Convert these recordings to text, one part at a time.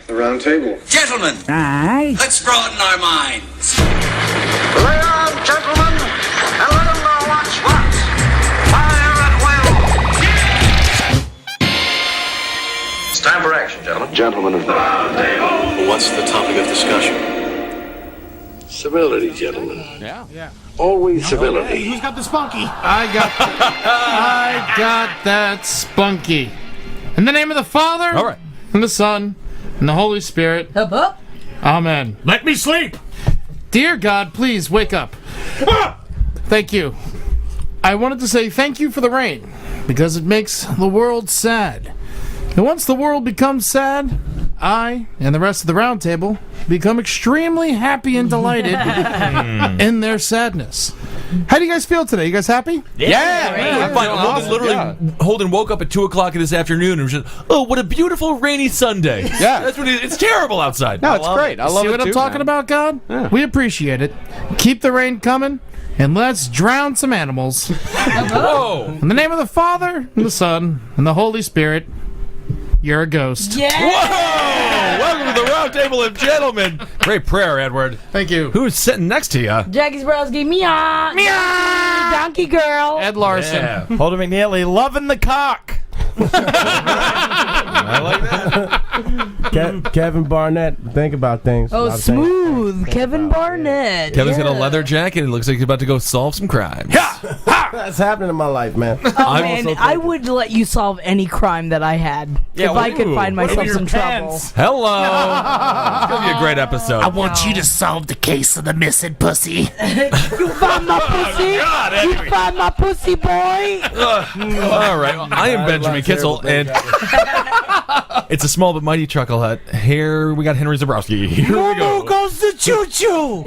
The round table. Gentlemen, Aye. let's broaden our minds. Lay on, gentlemen, and let them know what's what. Fire at will. It's time for action, gentlemen. Gentlemen of the round table. What's the topic of discussion? Civility, gentlemen. Yeah. Always civility. Who's got the spunky? I got that spunky. In the name of the Father, All right. and the Son, and the Holy Spirit. Amen. Let me sleep. Dear God, please wake up. Thank you. I wanted to say thank you for the rain, because it makes the world sad. And once the world becomes sad, I and the rest of the round table become extremely happy and delighted in their sadness. How do you guys feel today? You guys happy? Yeah, I'm fine. Holden woke up at 2 o'clock this afternoon and was just, oh, what a beautiful rainy Sunday. Yeah. That's what it's terrible outside. No, it's great. I love See it what I'm too, talking man. about, God? Yeah. We appreciate it. Keep the rain coming, and let's drown some animals. Whoa. In the name of the Father, and the Son, and the Holy Spirit, you're a ghost. Whoa! Welcome to the Roundtable of Gentlemen. Great prayer, Edward. Thank you. Who's sitting next to you? Jackie Zebrowski, meow. Meow. Donkey girl. Ed Larson. Yeah. Holden McNeely, loving the cock. I like that. Kevin Barnett, think about things. Oh, smooth. Kevin Barnett. Kevin's got a leather jacket and looks like he's about to go solve some crimes. That's happening in my life, man. Oh, man, I would let you solve any crime that I had if I could find myself some trouble. Hello. It's going to be a great episode. I want you to solve the case of the missing pussy. You find my pussy? You find my pussy, boy? All right. I am Benjamin Kissel, and it's a small but mighty chucklehead. Here we got Henry Zebrowski. Here we go. goes the choo-choo.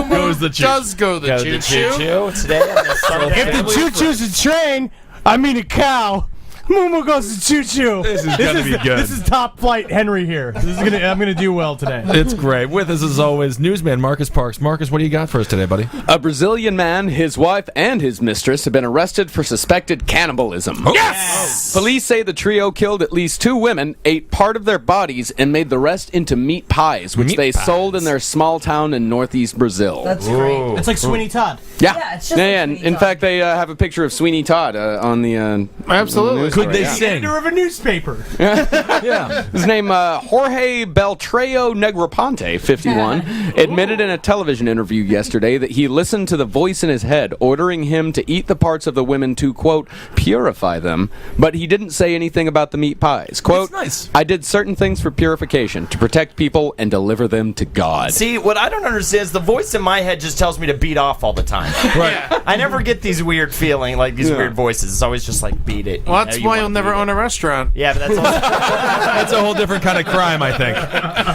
Goes the choo. Does go the choo-choo. Today on the Sunday. If the choo-choo's a train, I mean a cow. Moo-Moo goes to choo-choo. This is gonna be good. This is top flight Henry here. I'm gonna do well today. It's great. With us as always, newsman Marcus Parks. Marcus, what do you got for us today, buddy? A Brazilian man, his wife, and his mistress have been arrested for suspected cannibalism. Yes! Police say the trio killed at least 2 women, ate part of their bodies, and made the rest into meat pies, which they sold in their small town in northeast Brazil. That's great. It's like Sweeney Todd. Yeah, it's just like and Sweeney in Todd. fact, they have a picture of Sweeney Todd on the Absolutely. Could they yeah. sing? Editor of a newspaper. Yeah. His name, Jorge Beltrao Negroponte, 51, admitted in a television interview yesterday that he listened to the voice in his head ordering him to eat the parts of the women to, quote, purify them, but he didn't say anything about the meat pies. Quote, That's nice. I did certain things for purification, to protect people and deliver them to God. See, what I don't understand is the voice in my head just tells me to beat off all the time. Right. I never get these weird feeling, like these weird voices. It's always just like, beat it. Well, that's why you'll never own a restaurant. Yeah, but that's also... That's a whole different kind of crime, I think.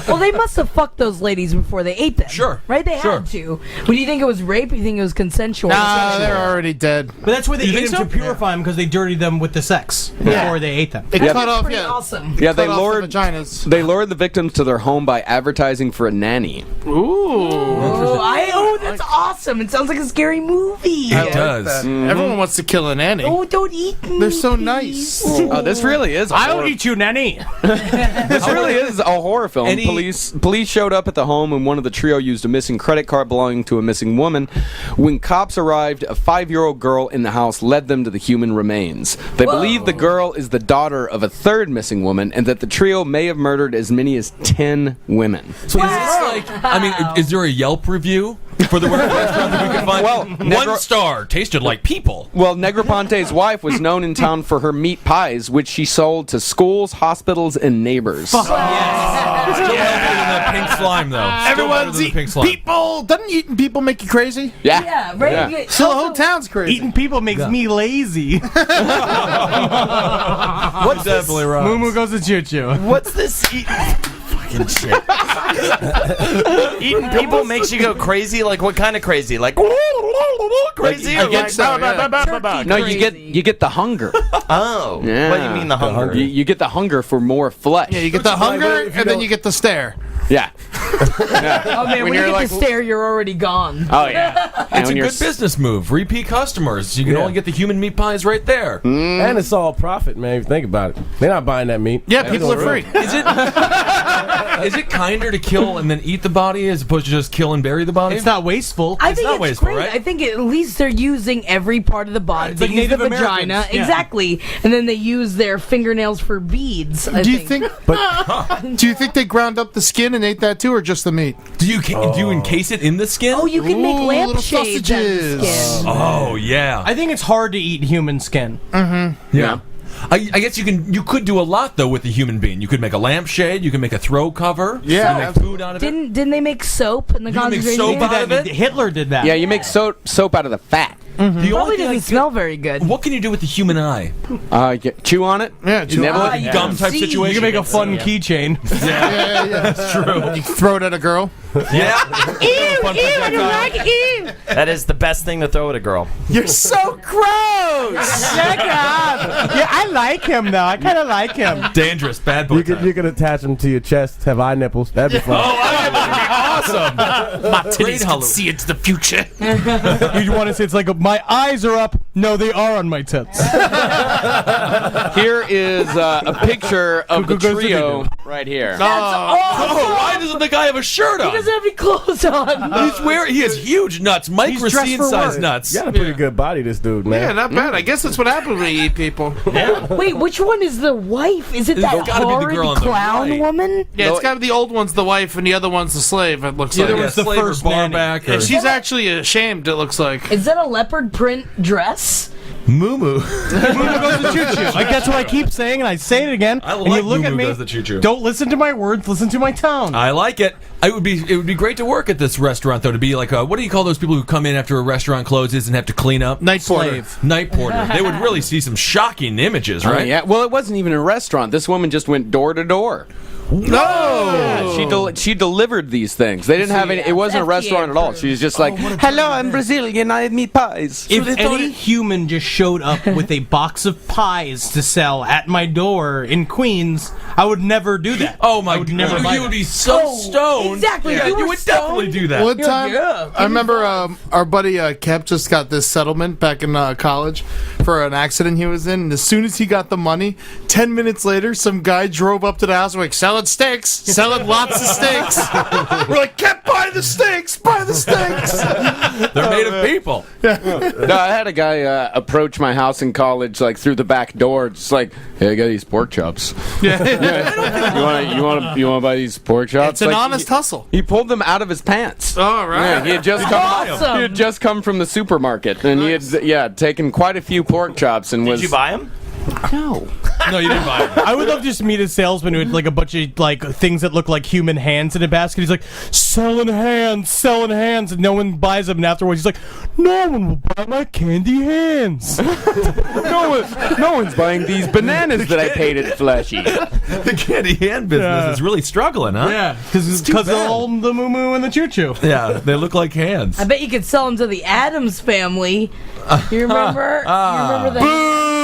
Well, they must have fucked those ladies before they ate them. Sure. Right? They Sure. had to. But do you think it was rape? You think it was consensual? Nah, they're already dead. But that's why they You ate think them so? to purify them because they dirtied them with the sex before they ate them. It Yeah. cut off, Pretty yeah. awesome. Yeah, they Cut off the lured vaginas. They lured the victims to their home by advertising for a nanny. Oh, that's awesome. It sounds like a scary movie. It does. Everyone wants to kill a nanny. Oh, don't eat me. They're so nice. Oh, this really is. I'll eat you, nanny. This really is a horror film. Any- Police showed up at the home, and one of the trio used a missing credit card belonging to a missing woman. When cops arrived, a 5-year-old girl in the house led them to the human remains. They believe the girl is the daughter of a third missing woman, and that the trio may have murdered as many as 10 women. So is this like, I mean, is there a Yelp review for the restaurant that we can find? Well, 1 star, tasted like people. Well, Negroponte's wife was known in town for her meat pies, which she sold to schools, hospitals, and neighbors. Still better than the pink slime, though. Everyone's pink eating slime. people. Doesn't eating people make you crazy? Yeah. Yeah, right? Yeah. So the whole town's crazy. Eating people makes me lazy. What's Definitely this? right. Moo-Moo goes to choo-choo. What's this? Fucking shit. Eating people makes you go crazy? Like, what kind of crazy? Like, crazy? Like, or against like, that, No, you get the hunger. Oh. Yeah. What do you mean the hunger? You get the hunger for more flesh. Yeah, you get the hunger, and then you get the stare. Yeah. Oh, man, when you you're get like- the stare, you're already gone. Oh, yeah. And It's a when good business move. Repeat customers. You can only get the human meat pies right there. And it's all profit, man, if you think about it. They're not buying that meat. Yeah, people are free. Is it? Is it kinder to kill and then eat the body as opposed to just kill and bury the body? It's not wasteful. I think not it's wasteful, great. right? I think at least they're using every part of the body. It's They like use the Native vagina, Americans. Yeah. exactly, and then they use their fingernails for beads. Do you think? Do you think they ground up the skin and ate that too, or just the meat? Do you encase it in the skin? Oh, you can make Ooh, little lampshades out of the sausages. skin. Oh, yeah. I think it's hard to eat human skin. Yeah. I guess you could do a lot though with a human being. You could make a lampshade. You can make a throw cover. Yeah. You can make food out of it. Didn't they make soap in the can make concentration soap camp? out of it? Hitler did that. Yeah, you make soap out of the fat. The only Probably thing doesn't smell very good. What can you do with the human eye? Chew on it. Yeah, chew Nibble on it? you Gum can type see. situation. You can make a fun keychain. Yeah, That's true. You throw it at a girl. Yeah. That is the best thing to throw at a girl. You're so gross. Shut up. Yeah, I like him though. I kind of like him. Dangerous. Bad boy. You could attach them to your chest, have eye nipples. That'd be fun. Awesome. My titties can Halloween. see into the future. You want to say it's like my eyes are up? No, they are on my tits. Here is a picture of the trio right here. Oh, why doesn't the guy have a shirt on? He doesn't have any clothes on. He has huge nuts, microscene for size work. nuts. Got a pretty good body, this dude, man. Yeah, not bad. I guess that's what happens when you eat people. Wait, which one is the wife? Is it It's that gotta be the horrid girl on the clown right. woman? Yeah, it's got to be the old one's the wife and the other one's the slave. It looks The like. other one's the slave or first nanny. barback. Or And she's actually ashamed. It looks like. Is that a leopard print dress? Moo-Moo. Moo-Moo goes to choo-choo. Like that's what I keep saying, and I say it again. I and like you look at Moo-Moo me. does the choo-choo. Don't listen to my words. Listen to my tone. I like it. It would be great to work at this restaurant though. To be like, what do you call those people who come in after a restaurant closes and have to clean up? Night porter. Night porter. They would really see some shocking images, right? Yeah. Well, it wasn't even a restaurant. This woman just went door to door. No. She delivered these things. They didn't have any. It wasn't a FDA restaurant at all. She was just like, "Hello, I'm Brazilian. I have meat pies." If any human just showed up with a box of pies to sell at my door in Queens, I would never do that. Oh my I would god! never buy You would that. be so stoned. exactly. Yeah, If you you were would definitely do that. One time, yeah. I remember our buddy Kep just got this settlement back in college for an accident he was in. And as soon as he got the money, 10 minutes later, some guy drove up to the house and like, selling steaks, selling lots of steaks. We're like, Kep, buy the steaks, buy the steaks. They're made of people. No, I had a guy approach my house in college, like through the back door, just like, "Hey, I got these pork chops. You want to buy these pork chops?" It's an Like, honest hustle. He pulled them out of his pants. All right. Yeah, he had just come. Awesome. He had just come from the supermarket, and he had taken quite a few pork chops and was. Did you buy them? No. No, you didn't buy it. I would love to just meet a salesman who had like a bunch of like things that look like human hands in a basket. He's like, selling hands, and no one buys them. And afterwards, he's like, no one will buy my candy hands. No one's buying these bananas that I painted fleshy. The candy hand business is really struggling, huh? Yeah, because of all the Moo-Moo and the Choo-Choo. Yeah, they look like hands. I bet you could sell them to the Addams family. You remember? You remember that?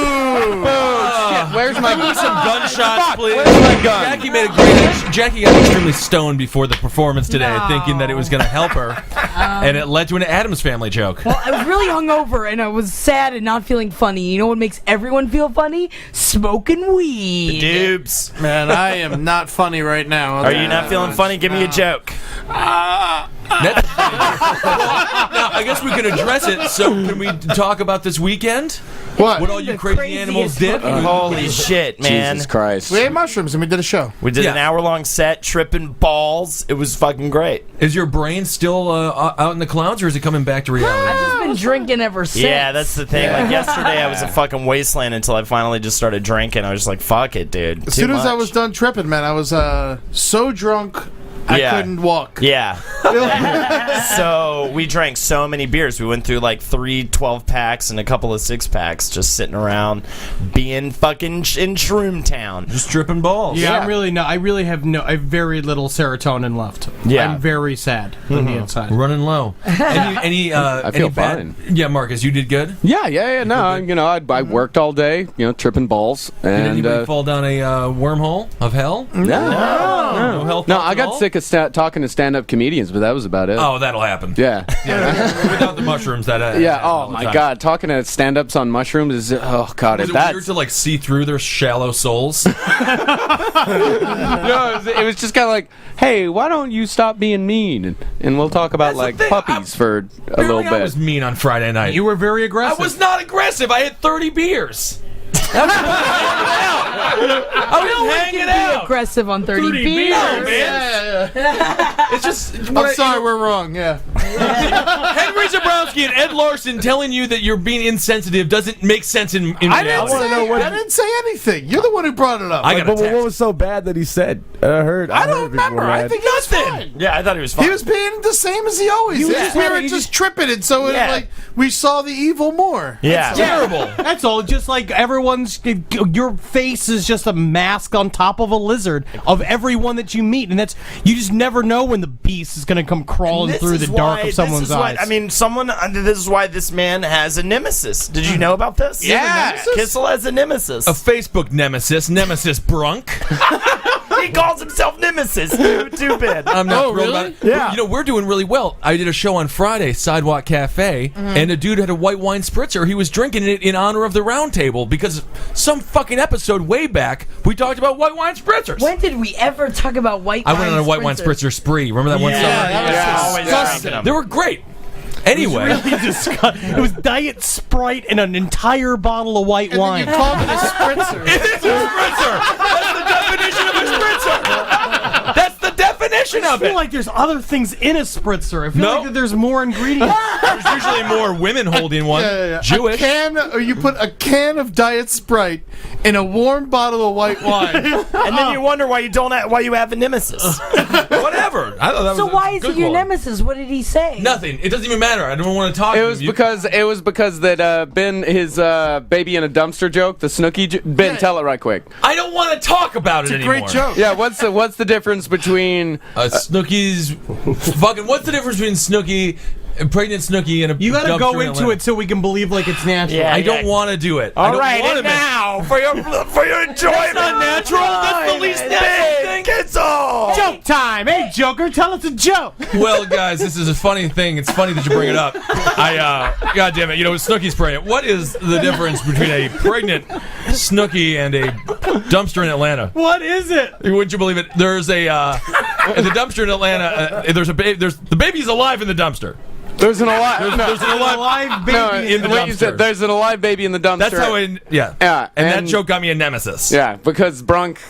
Shit, where's my Some gunshots, please. Where's my gun? Jackie made a great. Jackie got extremely stoned before the performance today, No. thinking that it was going to help her, and it led to an Addams Family joke. Well, I was really hungover and I was sad and not feeling funny. You know what makes everyone feel funny? Smoking weed. Dupes. Man, I am not funny right now. Are you not feeling funny? Give me a joke. That's, now, I guess we can address it. So, can we talk about this weekend? What? What all you The crazy animals craziest did? Holy shit, man. Jesus Christ. We ate mushrooms and we did a show. We did an Yeah. hour-long set, Trippin Balls. It was fucking great. Is your brain still out in the clouds, or is it coming back to reality? I've just been drinking ever since. Yeah, that's the thing. Like yesterday, I was a fucking wasteland until I finally just started drinking. I was just like, fuck it, dude. As soon as I was done tripping, man, I was so drunk I couldn't walk. Yeah. So we drank so many beers. We went through like 3 12-packs and a couple of 6-packs just sitting around being fucking in Shroom Town. Just tripping balls. Yeah, I'm really not. I really have I have very little serotonin left. Yeah. I'm very sad on the inside. Running low. I feel fine. Yeah, Marcus, you did good. Yeah. No, I worked all day, tripping balls, Did and anybody fall down a wormhole of hell? no. No health No, thoughts I at got all? sick of talking to stand-up comedians, but that was about it. Oh, that'll happen. Yeah. Without the mushrooms, that. Yeah. all Oh the my time. God, talking to stand-ups on mushrooms is God. Is it That's weird to like see through their shallow souls? no, it was just kind of like, hey, why don't you stop being mean and we'll talk about like puppies for a little bit. I was mean on Friday night. You were very aggressive. I was not aggressive. I had 30 beers. I was hanging out. Aggressive on 30 beers. No, man. It's just. I'm sorry, we're wrong. Yeah. Henry Zebrowski and Ed Larson telling you that you're being insensitive doesn't make sense in I reality. didn't say anything. You're the one who brought it up. I got a But text. what was so bad that he said? I don't remember. I think he was fine. Yeah, I thought he was fine. He was being the same as he always is. just We had- were he just tripping it, so it, like we saw the evil more. Yeah. terrible. That's all. Just like everyone's, your face is just a mask on top of a lizard of everyone that you meet, and that's you just never know when the beast is going to come crawling This through is the dark why- of someone's this is why- eyes. I mean, this is why this man has a nemesis. Did you know about this? Yeah. Kissel has a nemesis. A Facebook nemesis, Nemesis Brunk. He calls himself Nemesis. Too bad. I'm not Oh, thrilled really? about it. Yeah. You know, we're doing really well. I did a show on Friday, Sidewalk Cafe, and a dude had a white wine spritzer. He was drinking it in honor of the Roundtable because some fucking episode way back, we talked about white wine spritzers. When did we ever talk about white wine I went on a white wine spritzers? spritzer spree. Remember that one summer? Always drinking them. They were great. Anyway. Really disgusting. It was Diet Sprite and an entire bottle of white wine. You called it a spritzer. It is a spritzer! That's the definition of a spritzer! That's the definition I of feel it! like there's other things in a spritzer. I feel No. like that there's more ingredients. There's usually more women holding one. Jewish. You put a can of Diet Sprite in a warm bottle of white wine. And then you wonder why you have a nemesis. Whatever. I thought that So was why a is good it your quality. nemesis? What did he say? Nothing. It doesn't even matter. I don't want to talk It to was him. because that Ben his baby in a dumpster joke, the Snooki Ben, tell it right quick. I don't want to talk about it anymore. Great joke. Yeah, what's the difference between Snooki's fucking. What's the difference between Snooki, a pregnant Snooki, and a You got to dumpster go in into Atlanta? it so we can believe like it's natural. Yeah. I don't want to do it. I All don't right, want and to now for your enjoyment. That's not natural. That's the least natural thing. Kissel. Joke time! Hey, Joker, tell us a joke! Well, guys, this is a funny thing. It's funny that you bring it up. God damn it, Snooki's pregnant. What is the difference between a pregnant Snooki and a dumpster in Atlanta? What is it? Wouldn't you believe it? There's a in the dumpster in Atlanta. There's a baby. The baby's alive in the dumpster. there's an alive There's an alive baby no, in the what you said, dumpster. there's an alive baby in the dumpster. That's how yeah. Yeah, And that and- joke got me a nemesis. Yeah, because Brunk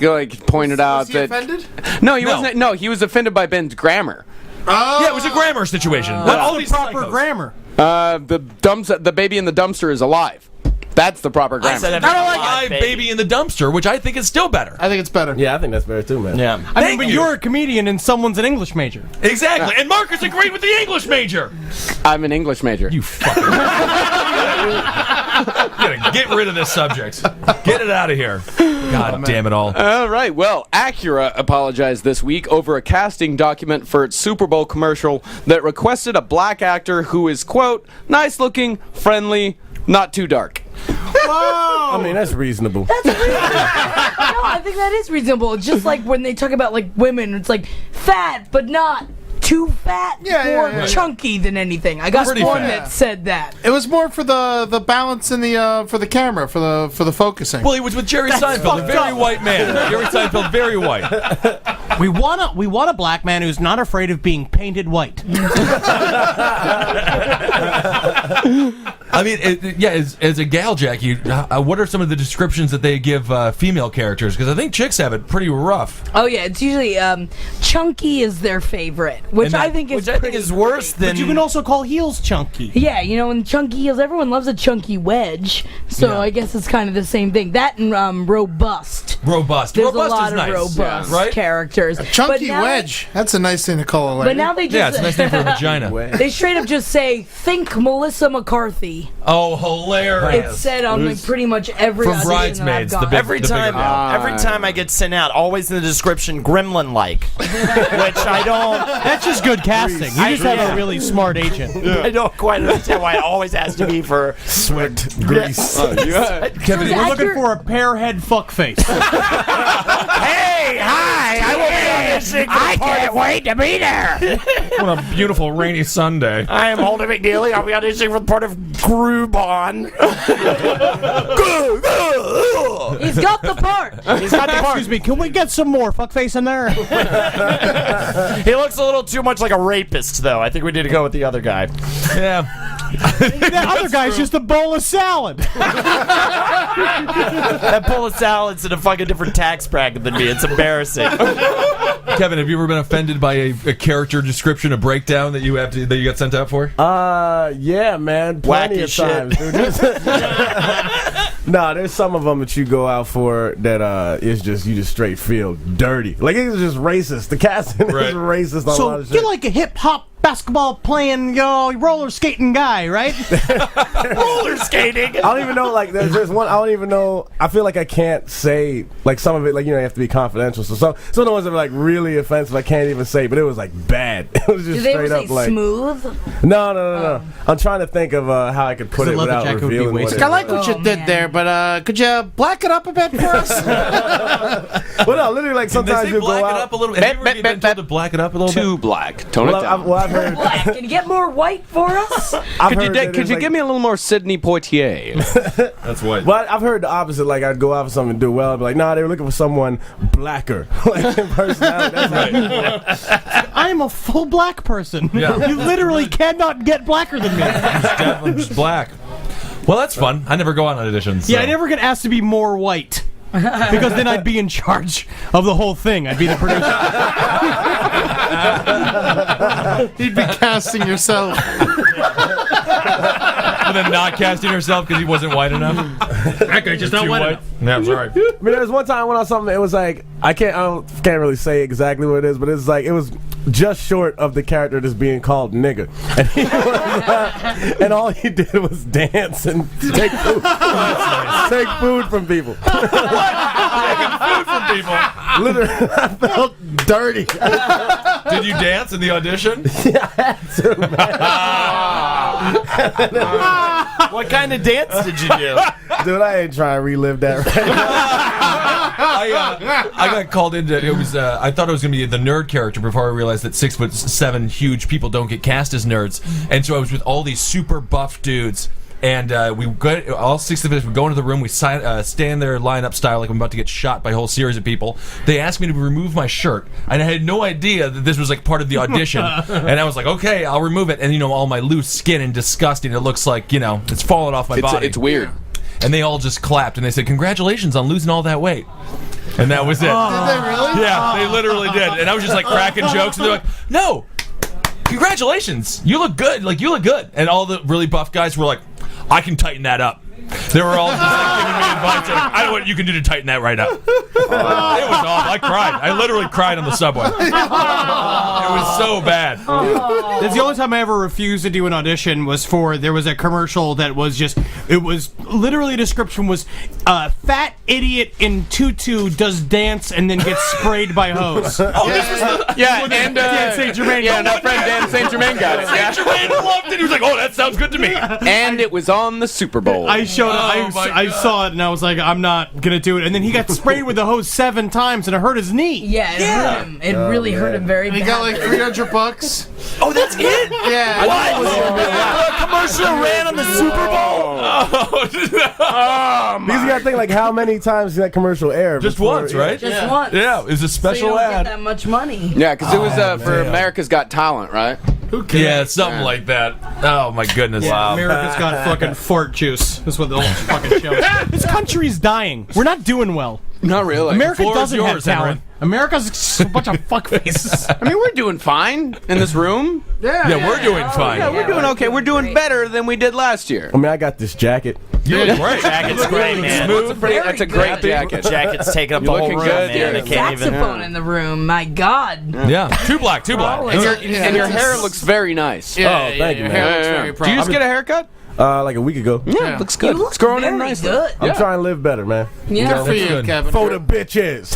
pointed out Was he that offended? no, he No. wasn't. No, he was offended by Ben's grammar. Yeah, it was a grammar situation. Not all these Proper psychos. grammar. The baby in the dumpster is alive. That's the proper I grammar. said Live baby in the dumpster, which I think is still better. I think it's better. Yeah, I think that's better too, man. Yeah. I mean, Thank but you. you're a comedian and someone's an English major. Exactly. And Marcus agreed with the English major. I'm an English major. You fucking. You gotta get rid of this subject. Get it out of here. God damn it all. All right. Well, Acura apologized this week over a casting document for its Super Bowl commercial that requested a black actor who is, quote, nice looking, friendly, not too dark. I mean, that's reasonable. That's reasonable. No, I think that is reasonable. It's just like when they talk about like women, it's like fat but not too fat or chunky than anything. I got Pretty one fat. that said that. It was more for the balance in the for the camera for the focusing. Well, he was with Jerry Seinfeld, a very white man. Jerry Seinfeld, very white. We want a black man who's not afraid of being painted white. I mean, as a gal, Jackie, what are some of the descriptions that they give female characters? Because I think chicks have it pretty rough. Oh yeah, it's usually chunky is their favorite, which And that- I think is pretty worse great. than. But you can also call heels chunky. Yeah, and chunky heels. Everyone loves a chunky wedge, so Yeah. I guess it's kind of the same thing. That and robust. Robust. There's Robust a lot is of nice. robust Right? characters. Chunky But now- wedge. That's a nice thing to call a lady. But now they just Yeah, it's a nice name for a vagina. they straight up just say, "Think Melissa McCarthy." Oh, hilarious. It's said on like pretty much every From audition Bridesmaids, that I've the gone. big- Every the bigger time, male. every time I get sent out, always in the description, gremlin-like, which I don't. That's just good casting. You just have Yeah. a really smart agent. I don't quite understand why it always has to be for Sweat, grease. Kevin, We're looking for a pear head fuckface. Hey, hi! I will be on this auditioning for the part of... wait to be there. What a beautiful rainy Sunday. I am Holden McNeely. I'll be auditioning for the part of Groubon. He's got the part. He's got the part. Excuse me, can we get some more fuckface in there? He looks a little too much like a rapist, though. I think we need to go with the other guy. Yeah. That other guy's just a bowl of salad. That bowl of salad's in a fucking different tax bracket than me. It's embarrassing. Kevin, have you ever been offended by a character description, a breakdown that you got sent out for? Yeah, man, plenty Wacky of shit. times, dude. Nah, there's some of them that you go out for that is just you just straight feel dirty. Like it's just racist. The casting Right. is racist. On a lot So of shit. you're like a hip hop basketball playing, roller skating guy, right? Roller skating. I don't even know. Like there's one. I don't even know. I feel like I can't say like some of it. Like you have to be confidential. So some of the ones that are like really offensive, I can't even say. But it was like bad. It was just Did they ever straight say up like smooth? No. I'm trying to think of how I could put The it leather without jacket would be revealing what wasted. it I like is. what you Oh, did man. there, but could you black it up a bit for us? Well, no, literally like sometimes you go black it out. up a little. Have you ever been told to black it up a little bit? Too black. Tone Well, it down. I've heard. Black. Can you get more white for us? Could you give me a little more Sidney Poitier? That's what. Well, I've heard the opposite. Like I'd go out for something and do well. I'd be like, nah, they were looking for someone blacker, like in personality. That's right. I'm a full black person. Yeah. You literally cannot get blacker than me. I'm just black. Well, that's fun. I never go on auditions. Yeah, so. I never get asked to be more white. Because then I'd be in charge of the whole thing. I'd be the producer. You'd be casting yourself. And then not casting herself because he wasn't white enough. That guy just not white enough. Yeah, I'm sorry. I mean, there was one time I went on something. It was like I can't really say exactly what it is, but it's like it was just short of the character that's being called nigger, and, and all he did was dance and take food, take food from people. Taking food from people. Literally, I felt dirty. Did you dance in the audition? Yeah, I had to, man. What kind of dance did you do? Dude, I ain't trying to relive that right now. I got called into it. Was I thought it was gonna be the nerd character before I realized that 6'7" huge people don't get cast as nerds, and so I was with all these super buff dudes. And we got all 6 of us. We go into the room. We stand there, line up style, like I'm about to get shot by a whole series of people. They asked me to remove my shirt, and I had no idea that this was like part of the audition. And I was like, okay, I'll remove it. And all my loose skin and disgusting. It looks like it's falling off my body. It's weird. And they all just clapped and they said, "Congratulations on losing all that weight." And that was it. Did they really? Yeah, they literally did. And I was just like cracking jokes, and they're like, "No, congratulations, you look good. Like you look good." And all the really buff guys were like, "I can tighten that up." They were all just like giving me advice. Like, I know what you can do to tighten that right up. It was awful. I cried. I literally cried on the subway. It was so bad. That's the only time I ever refused to do an audition was there was a commercial that was literally a description was fat idiot in tutu does dance and then gets sprayed by hose. And Saint Germain. Yeah, and our friend Dan St. Germain got it. Saint Germain loved it. He was like, "Oh, that sounds good to me." And it was on the Super Bowl. I showed up. I saw it and I was like, I'm not gonna do it. And then he got sprayed with the hose 7 times and it hurt his knee. Yeah, it hurt him. It really hurt him very And he bad. got like $300. Oh, that's it. Yeah. What? The commercial ran on the Super Bowl? Because you got to think like how many times did that commercial air? Just before- once, right? Just once. Yeah, it was a So you special don't get ad. that much money. Yeah, because it was for America's Got Talent, right? Yeah, something like that. Oh my goodness! Yeah, America's got fucking fort juice. That's what the whole fucking show is. This country's dying. We're not doing well. Not really. America floor is doesn't have yours, talent. America's just a bunch of fuckfaces. I mean, we're doing fine in this room. Yeah, we're doing fine. Yeah, we're doing okay. We're doing better than we did last year. I mean, I got this jacket. You look great. Jacket's great, man. That's a great jacket. Jacket's taking up the You're whole looking room, good, man. yeah. I can't even. Saxophone in the room. My God. Yeah, too black. And your hair looks very nice. Yeah, thank you, your man. hair looks very Do you just get a haircut? Like a week ago. Yeah, looks good. You look It's growing in very nicely. good. I'm trying to live better, man. Yeah. Good for you, good. Kevin. For the bitches.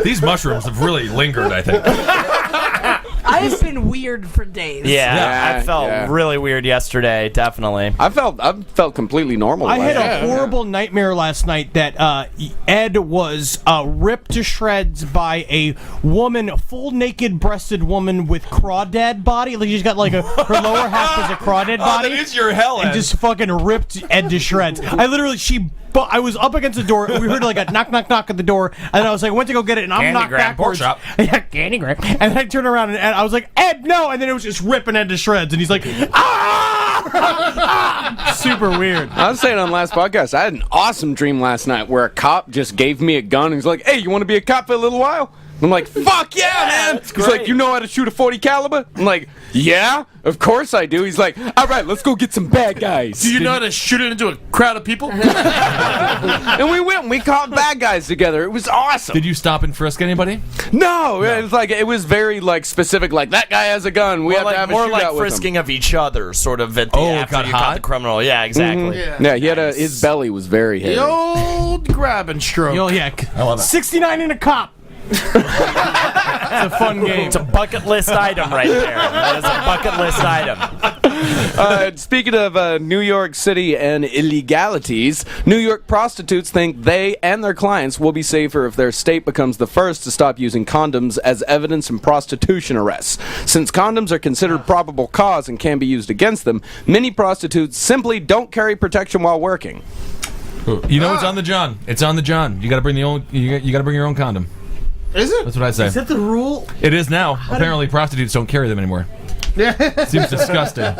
These mushrooms have really lingered, I think. I've been weird for days. I felt really weird yesterday. Definitely. I felt completely normal. I had a horrible nightmare last night that Ed was ripped to shreds by a woman, full naked breasted woman with crawdad body. Like she's got like her lower half was a crawdad body. That is your hell, and Ed. just fucking ripped Ed to shreds. I was up against the door. We heard like a knock, knock, knock at the door, and then I was like, went to go get it, and I'm knocked backwards. Yeah, candy grab. And then I turned around and I was like, Ed, no! And then it was just ripping Ed to shreds, and he's like, ah! Super weird. I was saying on last podcast, I had an awesome dream last night where a cop just gave me a gun and he's like, "Hey, you want to be a cop for a little while?" I'm like, "Fuck yeah, man!" He's like, "You know how to shoot a .40 caliber?" I'm like, "Yeah, of course I do." He's like, "All right, let's go get some bad guys." Do you know how to shoot it into a crowd of people? And we went and we caught bad guys together. It was awesome. Did you stop and frisk anybody? No, it was very like specific. Like that guy has a gun. We have to have a more shootout like with him. frisking of each other, sort of. At the, after you caught the criminal. Yeah, exactly. Yeah, he had his belly was very hairy. The old grab and stroke. Yo, yeah. I love it. 69 in a cop. It's a fun game. It's a bucket list item right there. That is a bucket list item. Speaking of New York City and illegalities, New York prostitutes think they and their clients will be safer if their state becomes the first to stop using condoms as evidence in prostitution arrests. Since condoms are considered probable cause and can be used against them, many prostitutes simply don't carry protection while working. You know, it's on the John. It's on the John. You got to bring you got to bring your own condom. Is it? That's what I say. Is that the rule? It is now. Apparently, prostitutes don't carry them anymore. Yeah. Seems disgusting.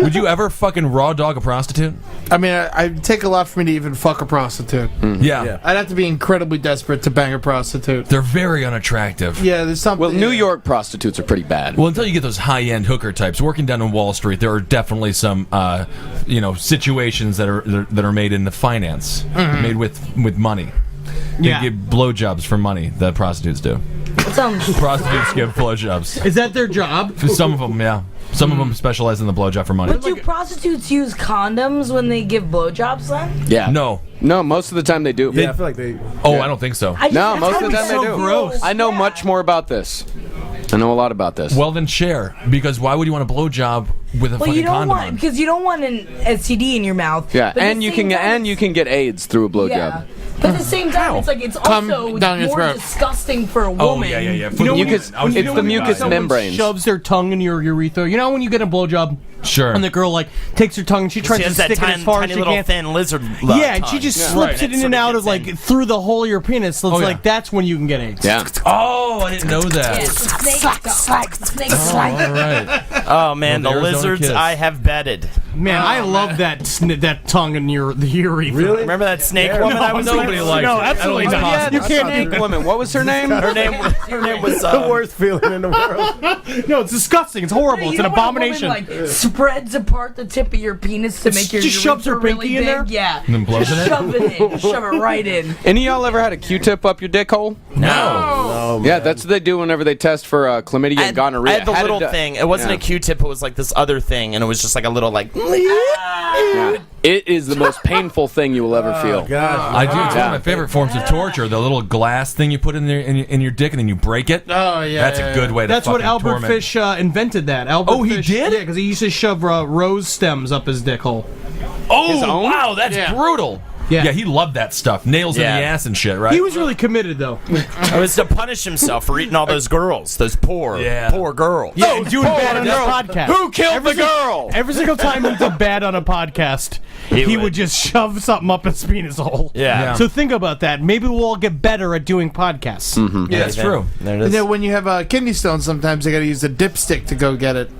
Would you ever fucking raw dog a prostitute? I mean, I'd take a lot for me to even fuck a prostitute. Yeah. I'd have to be incredibly desperate to bang a prostitute. They're very unattractive. Yeah, there's something. Well, New York prostitutes are pretty bad. Well, until you get those high-end hooker types working down on Wall Street, there are definitely some, situations that are made in the finance, made with money. They give blowjobs for money. The prostitutes do. Prostitutes give blowjobs. Is that their job? Some of them, yeah. Some of them specialize in the blowjob for money. But do prostitutes use condoms when they give blowjobs then? Yeah. No, most of the time they do. Yeah, I feel like they. I don't think so. No, most of the time they do. Gross. I know much more about this. I know a lot about this. Well, then share, because why would you want a blowjob with a Well, fucking you don't condom want on? because you don't want an STD in your mouth. Yeah, But at and the you same can time, you can get AIDS through a blowjob. Yeah. But at the same time, it's like it's also down your more throat. disgusting for a Oh, woman. yeah. You know when Mucus- you- it's the mucus someone membranes. shoves their tongue in your urethra. You know when you get a blowjob, Sure. and the girl like takes her tongue and she tries She to has that stick it as tiny, far tiny as she little can. thin lizard. Yeah, and she just slips it in and out of like through the hole of your penis. So it's yeah. like that's when you can get AIDS. Yeah. Oh, I didn't know Yeah, that. it's a snake. All right. Oh man, Well, the the Arizona lizards kiss. I have bedded. Man, I love that tongue in the urethra. Really? Remember that snake woman I was nobody with? likes No, it. absolutely I don't not. think it's You possible. can't Snake woman. What was her name? Her name was The worst feeling in the world. No, it's disgusting. It's horrible. You It's an know when a abomination. woman, like, spreads apart the tip of your penis to make your just shoves her urethra pinky really in there? big. Yeah. And then blows Just in it? shove it in. Shove it right in. Any of y'all ever had a Q-tip up your dick hole? No. Yeah, that's what they do whenever they test for chlamydia and gonorrhea. I had the Had little it, thing. It wasn't a Q-tip. It was like this other thing, and it was just like a little like. Yeah. It is the most painful thing you will ever feel. God. I do. It's one of my favorite forms of torture. The little glass thing you put in there in your dick and then you break it. Oh yeah. That's a good way to That's what fucking Albert torment. Fish invented. That Albert Oh, he Fish, did? Yeah, because he used to shove rose stems up his dick hole. Oh, wow, that's brutal. Yeah. He loved that stuff. Nails in the ass and shit, right? He was really committed though. It was to punish himself for eating all those girls, those poor girls. Yeah, and doing bad on the podcast. Who killed the girl? Every single time he did bad on a podcast, he would just shove something up his penis hole. Yeah. So think about that. Maybe we'll all get better at doing podcasts. Yeah, that's true. There it And is. then when you have a kidney stone, sometimes they got to use a dipstick to go get it.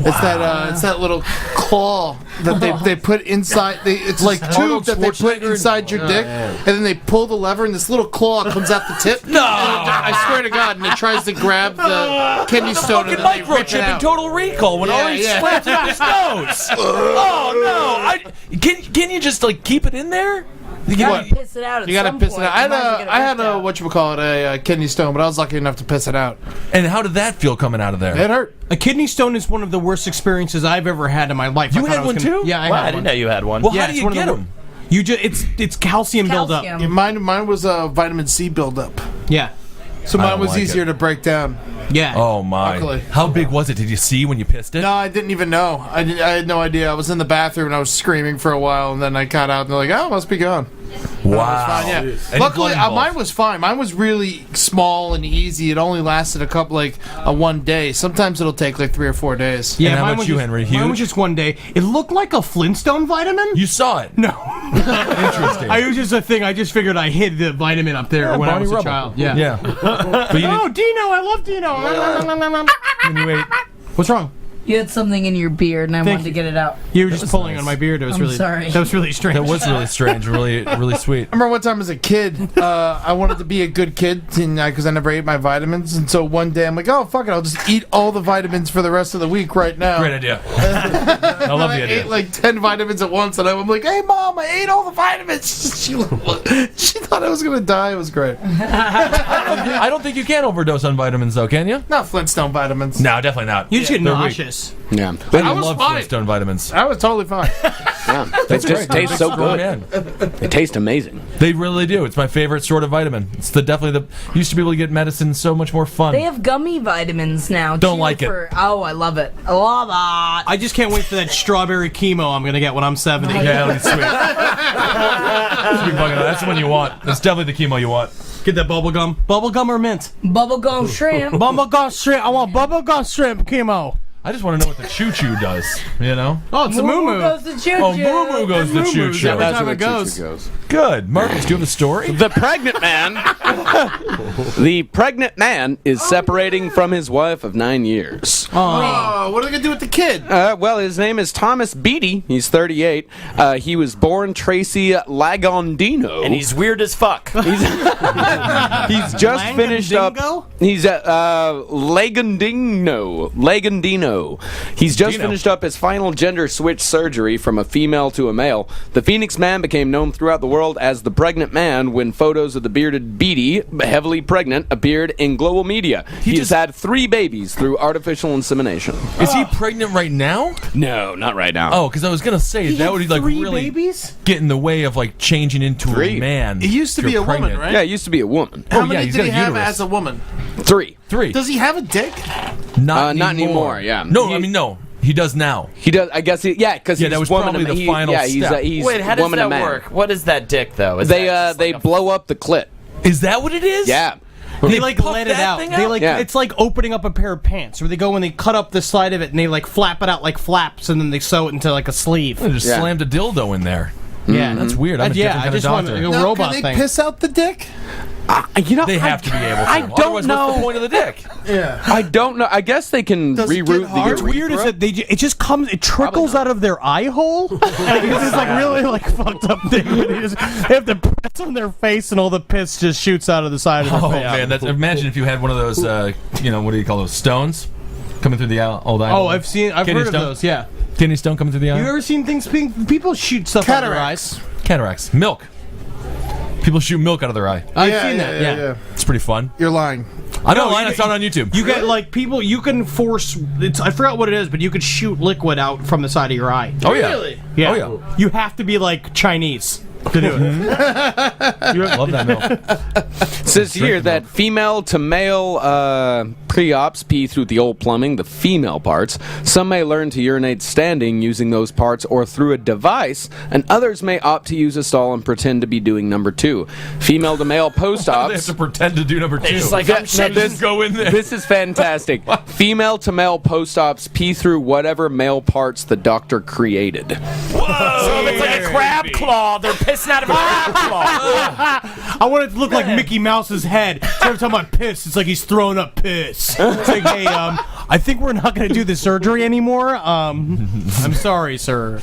It's that little claw that they put inside. It's like tube that they put inside your dick, and then they pull the lever, and this little claw comes out the tip. No, I swear to God, and it tries to grab the kidney stone and Fucking then they rip it microchip in out. Total Recall when Ari slapped it in his nose. Oh no! Can you just like keep it in there? You gotta piss it out. You gotta piss it out. I had a a kidney stone, but I was lucky enough to piss it out. And how did that feel coming out of there? It hurt. A kidney stone is one of the worst experiences I've ever had in my life. You I thought had I was one gonna- too? Yeah, I Wow, had I one. didn't know you had one. Well, Yeah, how do it's you one of get the them? You just it's calcium buildup. Calcium. Yeah, mine was a vitamin C buildup. Yeah. So I mine don't was like easier it. to break down. Yeah. Oh my! Luckily. How big was it? Did you see when you pissed it? No, I didn't even know. I had no idea. I was in the bathroom and I was screaming for a while, and then I got out and they're like, "Oh, it must be gone." Wow. Fine, yeah. Any Luckily, blood involved? mine was fine. Mine was really small and easy. It only lasted one day. Sometimes it'll take like 3 or 4 days. Yeah, And how mine about was you, just, Henry? Mine Huge? was just one day. It looked like a Flintstone vitamin. You saw it. No. Interesting. It was just a thing. I just figured I hid the vitamin up there when I Barney was a Rubble. child. Yeah. Yeah. But you Oh, Dino! I love Dino. when you ate, What's wrong? You had something in your beard, and I wanted to get it out. You were just pulling on my beard. It was I'm really sorry. That was really strange. that was really strange, really, really sweet. I remember one time as a kid, I wanted to be a good kid because I never ate my vitamins. And so one day I'm like, oh, fuck it. I'll just eat all the vitamins for the rest of the week right now. Great idea. I love the I idea. ate like 10 vitamins at once. And I'm like, hey, Mom, I ate all the vitamins. She thought I was going to die. It was great. I don't think you can overdose on vitamins, though, can you? Not Flintstone vitamins. No, definitely not. You just get They're weak. nauseous. Yeah. I was love fine. Flintstone vitamins. I was totally fine. Yeah. They just taste so Strong good. man. They taste amazing. They really do. It's my favorite sort of vitamin. It's definitely the. Used to be able to get medicine so much more fun. They have gummy vitamins now. Don't too, like it. Oh, I love it. I love it. I just can't wait for that strawberry chemo I'm gonna get when I'm 70. Yeah, that'll be sweet. That's the one you want. That's definitely the chemo you want. Get that bubble gum. Bubble gum or mint? Bubblegum shrimp. Bubble gum shrimp. I want bubble gum shrimp chemo. I just want to know what the Choo-Choo does. You know? Oh, it's a Moo-Moo moo-moo. goes to Choo-Choo. Oh, Moo-Moo goes to Choo-Choo. Every That's time where it the goes. choo-choo goes. Good. Marcus, do you have a story? The pregnant man. The pregnant man is separating from his wife of 9 years. Oh, what are they going to do with the kid? Well, his name is Thomas Beatty. He's 38. He was born Tracy Lagondino. And he's weird as fuck. He's just finished up. Langondingo? He's at Lagondino. He's just finished up his final gender switch surgery from a female to a male. The Phoenix man became known throughout the world as the pregnant man when photos of the bearded Beatty, heavily pregnant, appeared in global media. He has had 3 babies through artificial insemination. Is he pregnant right now? No, not right now. Oh, because I was gonna say that would be like 3 really babies? get in the way of like changing into 3. a man. He used to if be you're a woman, pregnant. right? Yeah, it used to be a woman. How yeah, many he's did got he a have uterus. as a woman? 3. 3. Does he have a dick? Not anymore, yeah. No, I mean no. He does now. He does. I guess. Because Yeah, that was probably the final step. He's Wait, how does woman that and man. work? What is that dick, though? Is They that just they like a- blow up the clit. Is that what it is? Yeah. They like puff let it that out. thing They out? like Yeah. it's like opening up a pair of pants, where they go and they cut up the side of it and they like flap it out like flaps, and then they sew it into like a sleeve. They just Yeah. slammed a dildo in there. Yeah, That's weird. I'm a yeah, different I kind just of want doctor. a Now, robot can they thing. piss out the dick? They have to be able to. I don't Otherwise, know. what's the point of the dick? Yeah. I don't know. I guess they can Does it reroute get hard? the What's weird is that it just comes, it trickles out of their eye hole. Like, it's just like really like fucked up thing. They have to press on their face, and all the piss just shoots out of the side of their Oh face. man, imagine if you had one of those. What do you call those stones coming through the old eye? Oh, I've heard Kidney of stone? those. Yeah. Kidney stone coming through the eye. You ever seen things? People shoot stuff out of their Cataracts. eyes. Cataracts, milk. People shoot milk out of their eye. I've seen that. Yeah. It's pretty fun. You're lying. I know. No, I saw it on YouTube. You get like people. You can force. I forgot what it is, but you could shoot liquid out from the side of your eye. Oh yeah. Really? Yeah. Oh yeah. You have to be like Chinese to do it. Love that milk. It says here that female to male pre-ops pee through the old plumbing, the female parts. Some may learn to urinate standing using those parts or through a device, and others may opt to use a stall and pretend to be doing number 2. Female to male They have post-ops. to pretend to do number 2. Just like, Yeah, I'm shitting. this- go in there. This is fantastic. Female to male post-ops pee through whatever male parts the doctor created. So if it's like a crab claw, they're pissing out of a crab claw. I want it to look like Mickey Mouse's head. So every time I piss, it's like he's throwing up piss. It's like, hey, I think we're not going to do the surgery anymore. I'm sorry, sir.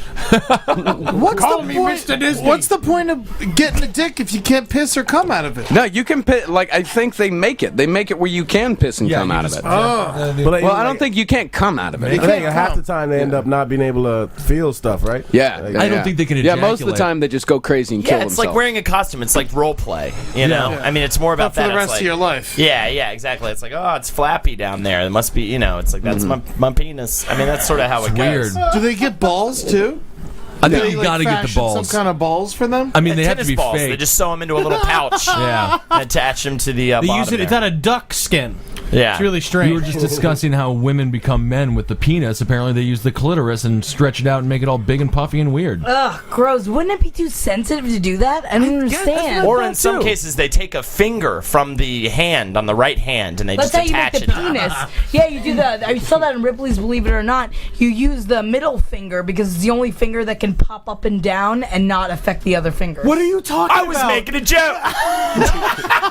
What's the point of getting a dick if you can't piss or come out of it? No, you can piss. Like I think they make it. They make it where you can piss and come out of it. But Well, I don't think you can't come out of it. I think half the time they end up not being able to feel stuff, right? Yeah, Like, I don't think they can Yeah, most of the ejaculate. time they just go crazy and kill Yeah, it's themselves. like wearing a costume. It's like role play. You know, I mean, it's more about For that. the It's rest like- of your life. Yeah, exactly. It's like, oh, it's flappy down there. It must be, it's like that's my penis. I mean, that's sort of how it Weird. goes. Do they get balls too? I think They, you like, got to get the fashion balls. Some kind of balls for them. I mean, they have to tennis be balls. fake. They just sew them into a little pouch. Yeah. And attach them to the They bottom use it. It's there. out of duck skin. Yeah. It's really strange. We were just discussing how women become men with the penis. Apparently, they use the clitoris and stretch it out and make it all big and puffy and weird. Ugh, gross. Wouldn't it be too sensitive to do that? I don't understand. Or in some cases, they take a finger from the hand on the right hand and they That's just how you attach make it. the penis. Yeah, you do that. I saw that in Ripley's Believe It or Not. You use the middle finger because it's the only finger that can pop up and down and not affect the other fingers. What are you talking I about? was making a joke.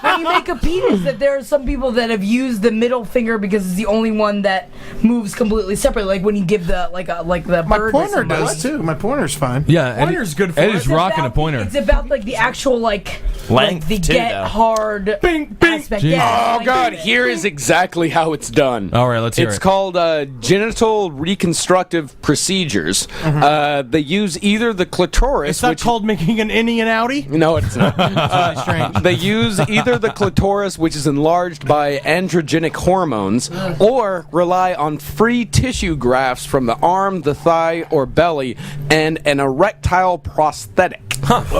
When you make a penis, that there are some people that have used the middle finger because it's the only one that moves completely separately. Like when you give the the My bird. to pointer somebody. does too. My pointer's fine. Yeah, Pointer's good for Eddie's it. rocking a About pointer. It's about like the actual Length, the too, get though. hard Bing, bing. aspect. Jeez. Yeah, Oh like God! that. Here is exactly how it's done. All right, let's hear It's it. called genital reconstructive procedures. They use either the clitoris, It's not which called making an innie and outie. no, it's not. Really strange. They use either the clitoris, which is enlarged by androgenic hormones, or rely on free tissue grafts from the arm, the thigh, or belly, and an erectile prosthetic.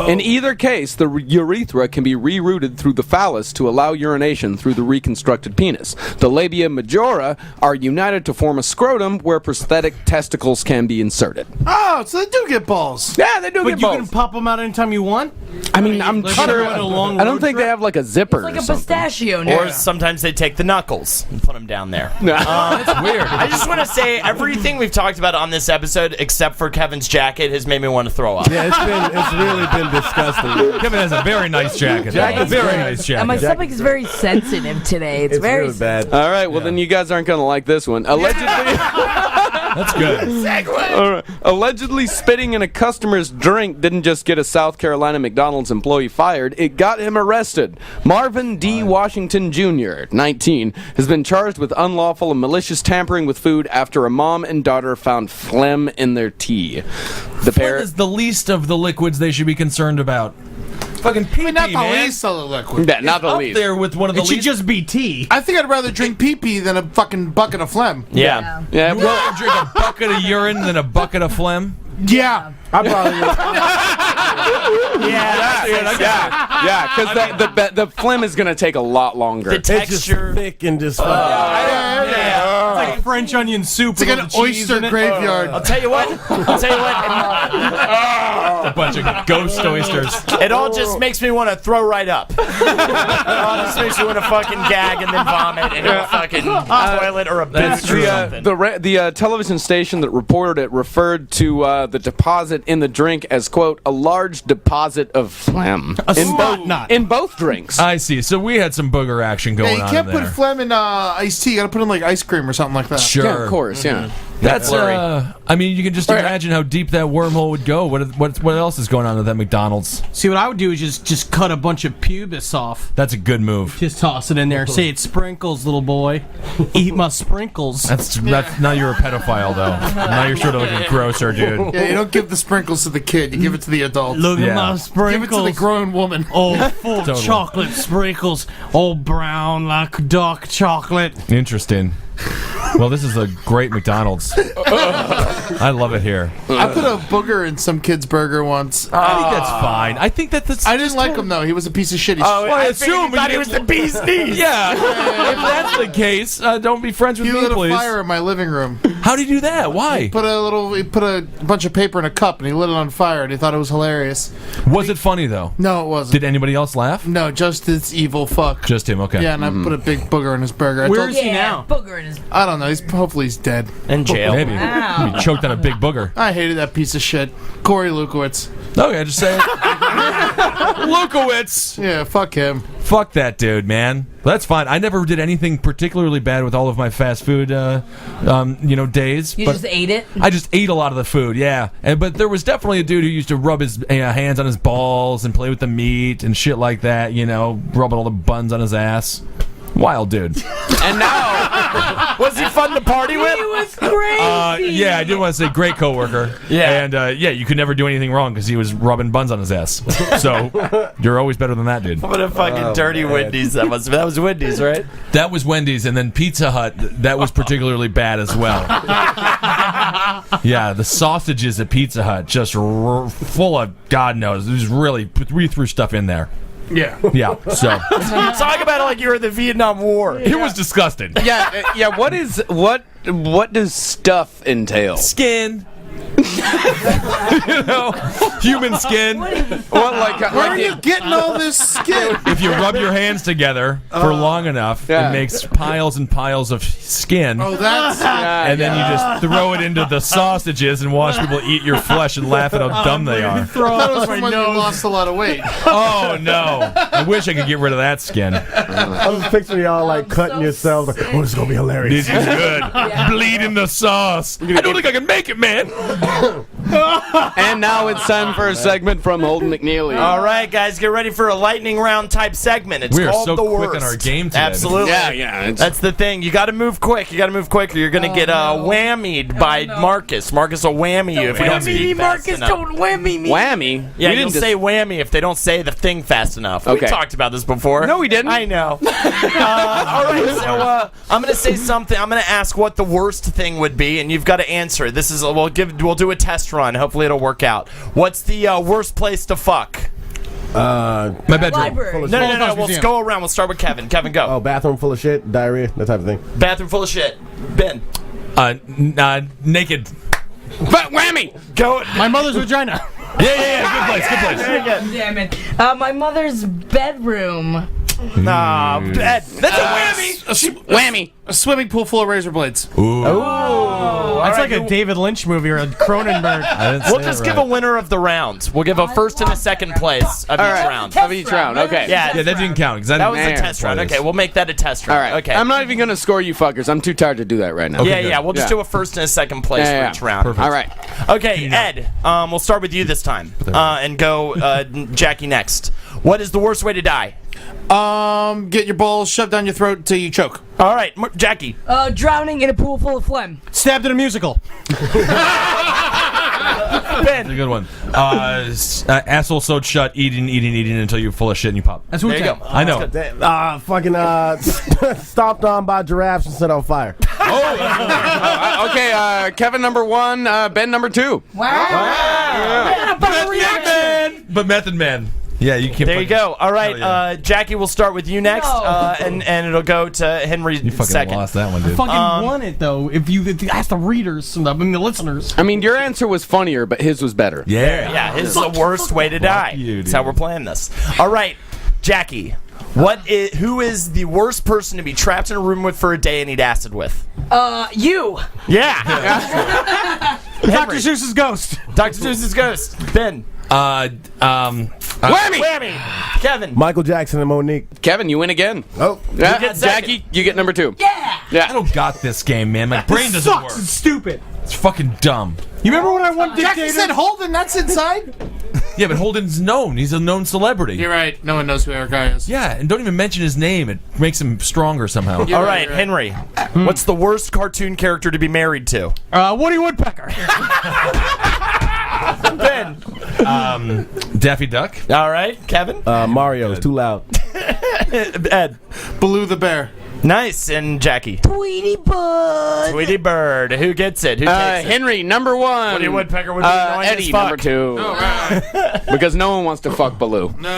In either case, the urethra can be rerouted through the phallus to allow urination through the reconstructed penis. The labia majora are united to form a scrotum where prosthetic testicles can be inserted. Oh, so they do get balls. Yeah, they do But get you balls. can pop them out anytime you want. I mean, I'm Like sure. on a long I don't road think they trip? have like a zipper It's like or a something. pistachio. Or Now. sometimes they take the knuckles and put them down there. That's weird. I just want to say everything we've talked about on this episode, except for Kevin's jacket, has made me want to throw up. Yeah, it's really been disgusting. Kevin has a very nice jacket. Jacket's very great. nice jacket. And my stomach is very sensitive today. It's very really bad. All right, well then you guys aren't gonna like this one. Allegedly, That's good. all right. Allegedly spitting in a customer's drink didn't just get a South Carolina McDonald's employee fired; it got him arrested. Marvin D. Washington Jr., 19, has been charged with unlawful and malicious tampering with food after a mom and daughter found phlegm in their tea. The Phlegm pair. is the least of the liquids they should be concerned about. Fucking pee-pee, Not the man. least of the liquid. Yeah, not the Up least. there with one of the It should least. just be tea. I think I'd rather drink pee-pee than a fucking bucket of phlegm. Yeah. Yeah, You well, rather drink a bucket of urine than a bucket of phlegm? Yeah. I probably would. yeah, because the phlegm is gonna take a lot longer. The It's just texture. thick and just. It's like French onion soup. It's like with an all the cheese oyster in it. graveyard. I'll tell you what. A bunch of ghost oysters. It all just makes me want to throw right up. It all just makes me want to fucking gag and then vomit in a fucking toilet or a That's bench true. or something. The television station that reported it referred to the deposit in the drink as, quote, a large deposit of phlegm. A snot knot. In both drinks. I see. So we had some booger action Yeah, going you on can't there. put phlegm in iced tea. You gotta put in like ice cream or something like that. Sure. Yeah, of course, yeah. That's I mean, you can just imagine how deep that wormhole would go. What else is going on at that McDonald's? See, what I would do is just cut a bunch of pubis off. That's a good move. Just toss it in there. Say it sprinkles, little boy. Eat my sprinkles. That's now you're a pedophile though. Now you're sort of looking grosser, dude. Yeah, you don't give the sprinkles to the kid. You give it to the adult. Look Yeah. at my Give it sprinkles. to the grown woman. Oh, full Totally. chocolate sprinkles. Oh, brown like dark chocolate. Interesting. Well, this is a great McDonald's. I love it here. I put a booger in some kid's burger once. I think that's fine. I think that's. I didn't like him though. He was a piece of shit. Well, I figured you assume thought he was the bee's knees. Yeah. If that's the case, don't be friends with He me, lit a please. fire in my living room. How did he do that? Why? He put a bunch of paper in a cup and he lit it on fire and he thought it was hilarious. Was it funny though? No, it wasn't. Did anybody else laugh? No, just this evil fuck. Just him. Okay. Yeah, and I put a big booger in his burger. I Where told- is he now? Booger in his. I don't know. Hopefully he's dead. In jail. Maybe. Wow. He choked on a big booger. I hated that piece of shit. Corey Lukowitz. Okay, just say it. Lukowitz. Yeah, fuck him. Fuck that dude, man. That's fine. I never did anything particularly bad with all of my fast food, days. You but just ate it. I just ate a lot of the food, yeah. But there was definitely a dude who used to rub his hands on his balls and play with the meat and shit like that. Rubbing all the buns on his ass. Wild dude. And now, Was he fun to party with? He was crazy. Yeah, I did want to say great coworker. Yeah. And you could never do anything wrong because he was rubbing buns on his ass. So you're always better than that, dude. What a fucking dirty Wendy's that was. That was Wendy's, right? That was Wendy's, and then Pizza Hut. That was particularly bad as well. Yeah, the sausages at Pizza Hut just full of God knows. It was really we threw stuff in there. Yeah. Yeah. So Talk about it like you were in the Vietnam War. it was disgusting. Yeah. What does stuff entail? Skin. Human skin. Well, Where are you getting all this skin? If you rub your hands together for long enough, Yeah. it makes piles and piles of skin. Oh, that's. And then you just throw it into the sausages and watch people eat your flesh and laugh at how dumb they are. I thought it was from when you lost a lot of weight. Oh no! I wish I could get rid of that skin. I'm just picturing y'all like cutting yourselves. Like, oh, this is gonna be hilarious. This is good. Bleed in the sauce. I don't think I can make it, man. And now it's time for a segment from Holden McNeely. All right, guys, get ready for a lightning round type segment. It's We are called so the quick worst. on our game today. Absolutely. Yeah. That's the thing. You got to move quick. You got to move quicker. You're going to get whammied by Marcus. Marcus will whammy you if you don't speak fast Marcus, enough. don't whammy me. Whammy. Yeah, We you'll didn't say whammy if they don't say the thing fast enough. Okay. We talked about this before. No, we didn't. I know. All right, so I'm going to say something. I'm going to ask what the worst thing would be, and you've got to answer. This is we'll do a test run. Hopefully, it'll work out. What's the worst place to fuck? My bedroom. Library. No. We'll go around. We'll start with Kevin. Kevin, go. Oh, bathroom full of shit, diarrhea, that type of thing. Bathroom full of shit. Ben. Naked. But whammy. Go. My mother's vagina. Yeah. Good place. Damn it. My mother's bedroom. Nah, that's a whammy. Whammy. A swimming pool full of razor blades. That's like a David Lynch movie or a Cronenberg. We'll just give a winner of the round. We'll give a first and a second place of each round. Of each round. Okay. Yeah, Yeah, that didn't count. that was a test round. Okay, we'll make that a test All round. right. Okay. I'm not even gonna score you fuckers. I'm too tired to do that right now. yeah, good. yeah. We'll just Yeah. do a first and a second place Yeah, for yeah. each round. All right. Okay, Ed. We'll start with you this time, and go Jackie next. What is the worst way to die? Get your balls shoved down your throat until you choke. All right, Jackie. Drowning in a pool full of phlegm. Stabbed in a musical. That's a good one. Asshole sewed shut, eating until you're full of shit and you pop. That's There what you go. I know. Stomped on by giraffes and set on fire. Okay. Kevin number 1. Ben number 2. Wow. But Method Man. Yeah, you can't. There you go. All right, Hell yeah. Jackie. We'll start with you next, No. and it'll go to Henry You fucking second. lost that one, dude. Fucking won it though. If you ask the readers and the listeners. I mean, your answer was funnier, but his was better. Yeah. Yeah, his is the worst way to die. you, That's how dude. we're playing this. All right, Jackie. Who is the worst person to be trapped in a room with for a day and eat acid with? You. Yeah. Dr. Seuss's ghost. Dr. Seuss's ghost. Ben. Whammy. Whammy. Kevin. Michael Jackson and Monique. Kevin, you win again. Oh, Yeah, get Jackie, you get number 2. Yeah. Yeah. I don't got this game, man. My brain doesn't Sucks. work. It's stupid. It's fucking dumb. You remember when I won Jackie Dictator? said Holden, that's inside. Yeah, but Holden's known. He's a known celebrity. You're right. No one knows who our guy is. Yeah, and don't even mention his name. It makes him stronger somehow. All right, Henry. What's the worst cartoon character to be married to? Woody Woodpecker. Ben. Daffy Duck. All right, Kevin. Mario is too loud. Ed. Baloo the bear. Nice, and Jackie. Tweety Bud. Tweety Bird. Who gets it? Who takes it? Henry, number 1. Woody Woodpecker would be annoying Eddie, as fuck. number 2. Because no one wants to fuck Baloo. No,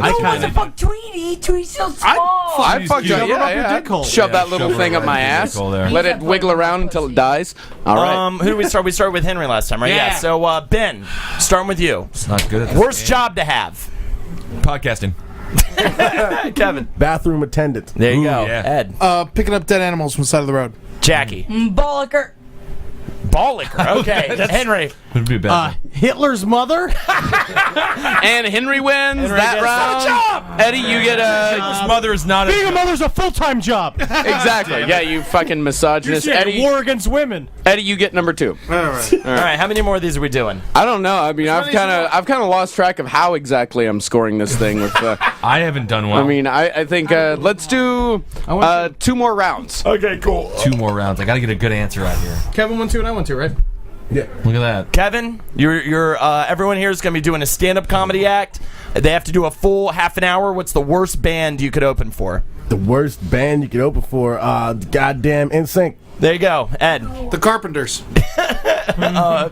I kind of fuck Tweety. Tweety's so small. I fucked you. Shove it up your dick hole. Shove that little shove it thing right up my in your ass. dick hole there. Let it wiggle around until it dies. All right. Who did we start? We started with Henry last time, right? Yeah. So, Ben, starting with you. It's not good at this Worst game. job to have. Podcasting. Kevin. Bathroom attendant. There you Ooh, go. yeah. Ed. Picking up dead animals from the side of the road. Jackie. Bollicker. Ball liquor. Okay, Henry. Would be bad. Hitler's mother. And Henry wins that round. Eddie, you get His mother is not Being a mother's a full-time job. exactly. Yeah, you fucking misogynist. Eddie, War against women. Eddie, you get number 2. All right, how many more of these are we doing? I don't know. I mean, I've kind of lost track of how exactly I'm scoring this thing. With I haven't done well. I mean, I think let's do 2 more rounds. Okay, cool. 2 more rounds. I got to get a good answer out here. Kevin won 2 and I won 2, right? Yeah. Look at that. Kevin, you're everyone here is going to be doing a stand-up comedy act. They have to do a full half an hour. What's the worst band you could open for? The worst band you could open for, goddamn NSYNC. There you go, Ed. The Carpenters.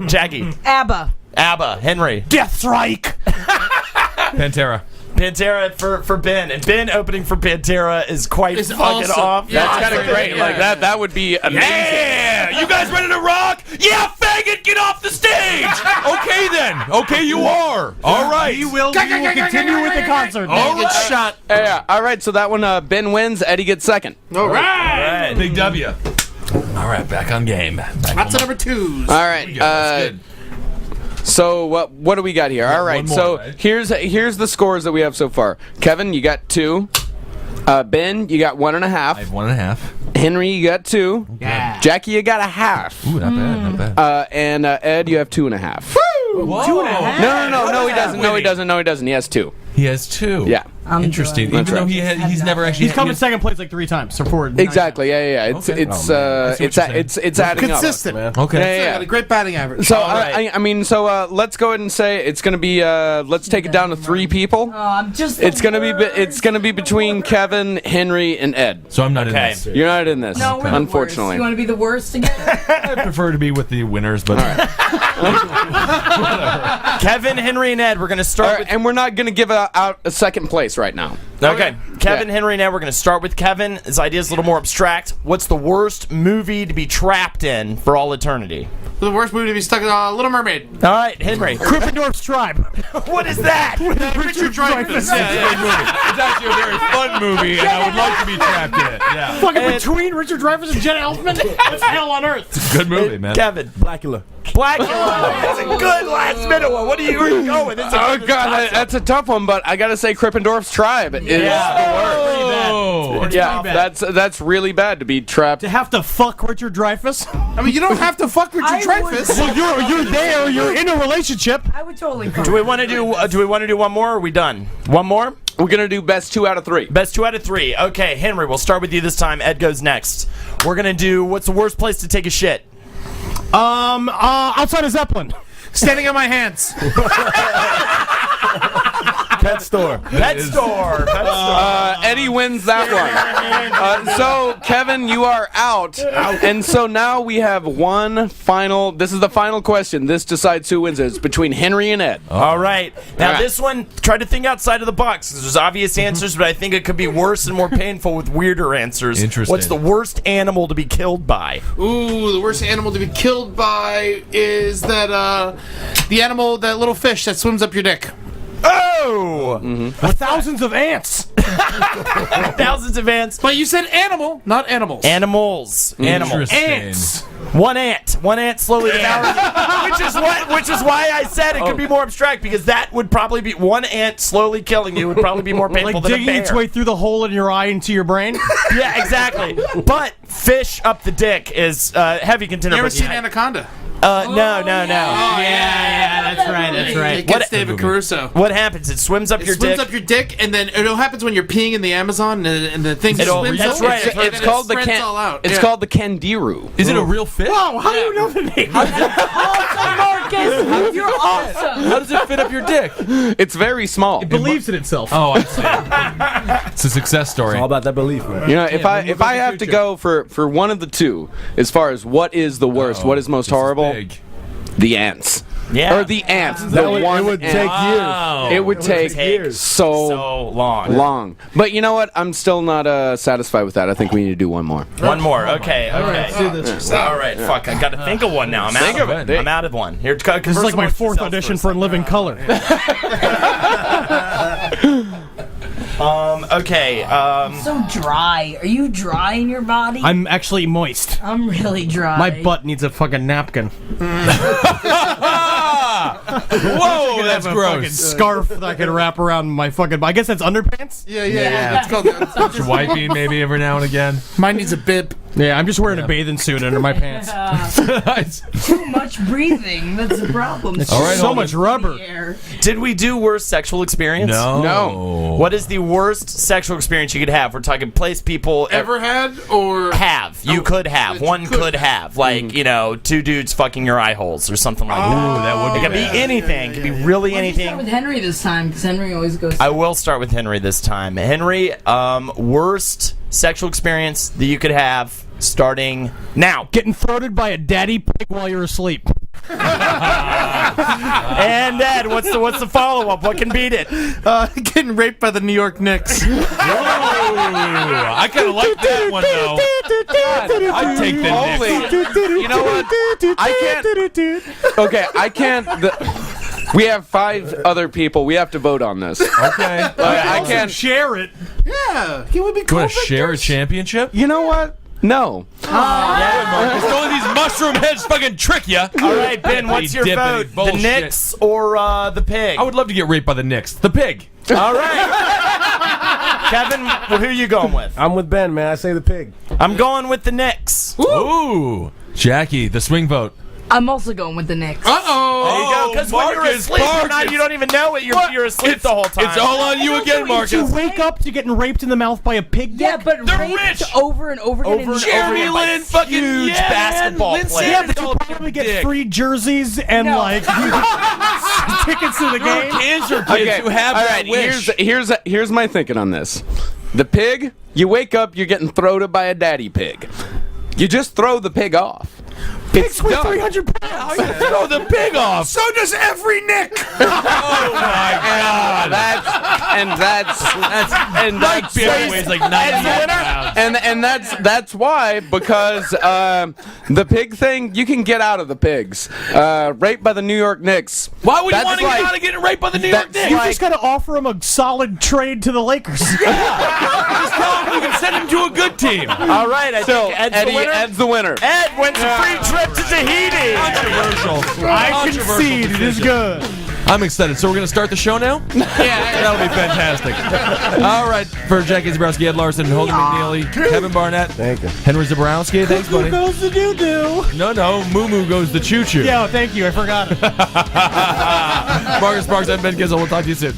Jackie. ABBA. ABBA. Henry. Death Strike. Pantera. Pantera for Ben, and Ben opening for Pantera is quite It's fucking awesome. off. Yeah. That's kind of great. Like that would be amazing. Yeah! You guys ready to rock? Yeah, faggot, get off the stage! Okay then. Okay, you are. All right. We will continue with the concert. All Get right. shot. Yeah. All right. So that one, Ben wins. Eddie gets second. All right. Big W. All right, back on game. Lots of number 2s. All right. That's good. So what do we got here? All right. one more, So right? here's the scores that we have so far. Kevin, you got 2. Ben, you got 1.5. I have 1.5. Henry, you got 2. Yeah. Jackie, you got a half. Ooh, not bad, not bad. And Ed, you have 2.5. Whoa. 2.5. No, he doesn't. No, he doesn't. No, he doesn't. He has 2. He has 2. Yeah. Interesting. That's Even though right. he's never actually. He's come in second place like 3 times. So for Exactly. Yeah. It's Okay. it's Oh, man. I see what you're saying. it's adding Consistent. up. Okay. Yeah. Got a great batting average. So right. I mean, so let's go ahead and say it's gonna be let's take it down to 3 people. Oh, I'm just. It's gonna be between Kevin, Henry, and Ed. So I'm not in Okay. this. You're not in this, No, we're the unfortunately. worst. You want to be the worst again? I prefer to be with the winners, but Kevin, Henry, and Ed. We're going to All start right, and we're not gonna give out a second place right now. with. Okay. Kevin, Yeah. Henry, and Ed. We're going to start with Kevin. His idea is a little more abstract. What's the worst movie to be trapped in for all eternity? The worst movie to be stuck in Little Mermaid. All right, Henry. Gryffindor's Tribe. What is that? Richard Dreyfuss. it's actually a very fun movie, and I would like to be trapped in it. Yeah, Fucking between Richard Dreyfuss and Jenna Elfman. What's hell on earth? good movie, man. Kevin. Blackula. Blackula. That's a good last minute one. Where are you going? It's Oh god, that's a tough one, but I gotta say Krippendorf's Tribe is the worst. Oh, Yeah, that's really bad to be trapped. To have to fuck Richard Dreyfuss. I mean, you don't have to fuck Richard I would- Dreyfuss. Well, you're there. You're in a relationship. I would totally. Fuck. Do we want to do one more? Or are we done? One more? We're gonna do best 2 out of 3. Best 2 out of 3. Okay, Henry, we'll start with you this time. Ed goes next. We're gonna do what's the worst place to take a shit? Outside of Zeppelin. Standing on my hands. Pet store. Pet store. Eddie wins that one. So Kevin, you are out, and so now we have one final. This is the final question. This decides who wins. It's between Henry and Ed. All right. Now All right. this one, try to think outside of the box. There's obvious answers, but I think it could be worse and more painful with weirder answers. Interesting. What's the worst animal to be killed by? Ooh, the worst animal to be killed by is that the animal, that little fish that swims up your dick. Oh! Thousands of ants. Thousands of ants. But you said animal, not animals. Animals. Animals. Interesting. One ant slowly devouring you. Which is why I said it could be more abstract, because that would probably be one ant slowly killing you would probably be more painful Like than a digging bear. its way through the hole in your eye into your brain. Yeah, exactly. But fish up the dick is heavy contender. You ever but seen Anaconda? No. Yeah, that's right, that's right. It gets David Caruso. What happens? It swims up your swims dick. up your dick, and then it all happens when you're peeing in the Amazon, and the thing It'll- swims that's over. right, and It's then called the spreads all out. It's Yeah. called the Candiru. Is it a real fish? Wow, how do you know the name? Awesome, Marcus. You're awesome. How does it fit up your dick? It's very small. It believes in itself. Oh, I see. It's a success story. All about that belief, man. You know, if I have to go for one of the two, as far as what is the worst, what is most horrible, Big. the ants. Yeah. Or the ants. That The would, one it would ant. take Wow. It would take years. so long. long. But you know what? I'm still not satisfied with that. I think we need to do one more. One more. Okay. Let's do this. All right. Fuck. I got to think of one now. I'm Think out of it. I'm out of one. Here. This is like my 4th audition for In Living Color. Okay. So dry. Are you dry in your body? I'm actually moist. I'm really dry. My butt needs a fucking napkin. Whoa, that's Fucking gross. scarf that I can wrap around my fucking. I guess that's underpants. Yeah. It's called. Just wiping maybe every now and again. Mine needs a bib. Yeah, I'm just wearing a bathing suit under my pants. Too much breathing. That's the problem. All right, so Holden. much rubber. Did we do worst sexual experience? No. What is the worst sexual experience you could have? We're talking place people Ever had or have. You could have. that you One could have. Like, two dudes fucking your eye holes or something like that. Ooh, that would It could be anything. It could be really Why don't you start anything. with Henry this time, because Henry always goes. I will start with Henry this time. Henry, worst sexual experience that you could have starting now. Getting throated by a daddy pig while you're asleep. And Ed, what's the follow up? What can beat it? getting raped by the New York Knicks. Ooh, I kind of like that one though. I'd take the Knicks. You know what? I can't. Okay, I can't. We have 5 other people. We have to vote on this. Okay. I can't share it. Yeah, he would be You cool. want to share a championship? You know what? No. Marcus, don't let these mushroom heads fucking trick you. All right, Ben, what's your Dip and vote? The bullshit. Knicks or the pig? I would love to get raped by the Knicks. The pig. All right. Kevin, who are you going with? I'm with Ben, man. I say the pig. I'm going with the Knicks. Ooh. Jackie, the swing vote. I'm also going with the Knicks. There you go. Because when you're Marcus, asleep, Marcus. you don't even know it. You're asleep the whole time. It's all on you again, You Marcus. wake up to getting raped in the mouth by a pig. Yeah, but They're raped rich. over and over again. Over and Jeremy over again by Lin fucking huge yeah, basketball man. Lindsay players. Yeah, but you All probably get dick. free jerseys and tickets to the There are game. cancer kids who have All that right. wish. Here's my thinking on this. The pig. You wake up. You're getting throated by a daddy pig. You just throw the pig off. It's Pigs weigh done. 300 pounds. Throw the pig off. So does every Nick. Oh my God. That's Beer weighs like 90 pounds. and that's why, because the pig thing, you can get out of the pigs. Raped by the New York Knicks. Why would you That's want to get like- out of getting raped by the New York that's Knicks? You like- just gotta offer him a solid trade to the Lakers. Just tell him you can send him to a good team. All right, I So think Ed's Eddie, the winner. Ed's the winner. Ed wins a free trip to Tahiti. Controversial. I concede. It is good. I'm excited. So we're going to start the show now? Yeah. That'll be fantastic. All right. For Jackie Zebrowski, Ed Larson, Holden McNeely, Kevin Barnett, Thank you. Henry Zebrowski. Thanks, buddy. Goes the doo-doo. No. Moo-Moo goes the Choo-Choo. Yeah, thank you. I forgot it. Marcus Sparks, I'm Ben Kissel. We'll talk to you soon.